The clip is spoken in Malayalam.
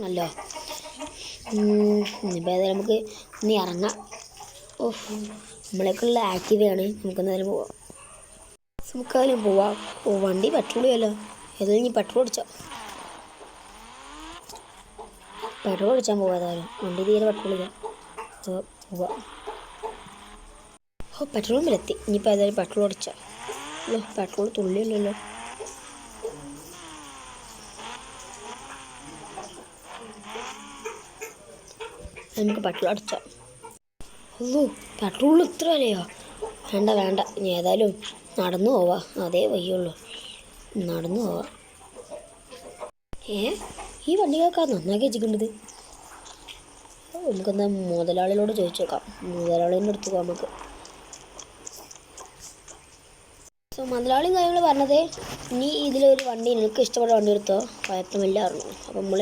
അല്ലോ. ഇനിയിപ്പോൾ ഏതായാലും നമുക്ക് ഇനി ഇറങ്ങാം. നമ്മളേക്കുള്ള ആക്റ്റീവയാണ്. നമുക്കെന്തായാലും പോവാം. നമുക്കായാലും പോവാം. വണ്ടി പെട്രോൾ ചെയ്യാലോ. ഏതായാലും ഇനി പെട്രോൾ അടിച്ചാൽ പോവാം. ഏതായാലും വണ്ടി തീരെ പെട്രോൾ ചെയ്യാം. പോവാം. പെട്രോൾ പമ്പിലെത്തി. ഇനിയിപ്പോൾ ഏതായാലും പെട്രോൾ അടിച്ചാൽ പെട്രോൾ തുള്ളിയല്ലോ. നമുക്ക് പെട്രോൾ അടിച്ചാൽ പെട്രോൾ ഇത്ര വിലയോ? വേണ്ട. ഇനി ഏതായാലും നടന്നു പോവാ. അതേ വയ്യുള്ളൂ. നടന്നു പോവാ. ഈ വണ്ടിയൊക്കെ നന്നാക്കി വെച്ചിട്ടുണ്ടത്. നമുക്കെന്താ മുതലാളിയോട് ചോദിച്ചു നോക്കാം. മുതലാളിൻ്റെ അടുത്ത് പോകാം നമുക്ക്. മുതലാളിയും കാര്യങ്ങൾ പറഞ്ഞത് ഇനി ഇതിലൊരു വണ്ടി നിനക്ക് ഇഷ്ടപ്പെട്ട വണ്ടി എടുത്തോ, കുഴപ്പമില്ല പറഞ്ഞു. അപ്പം നമ്മൾ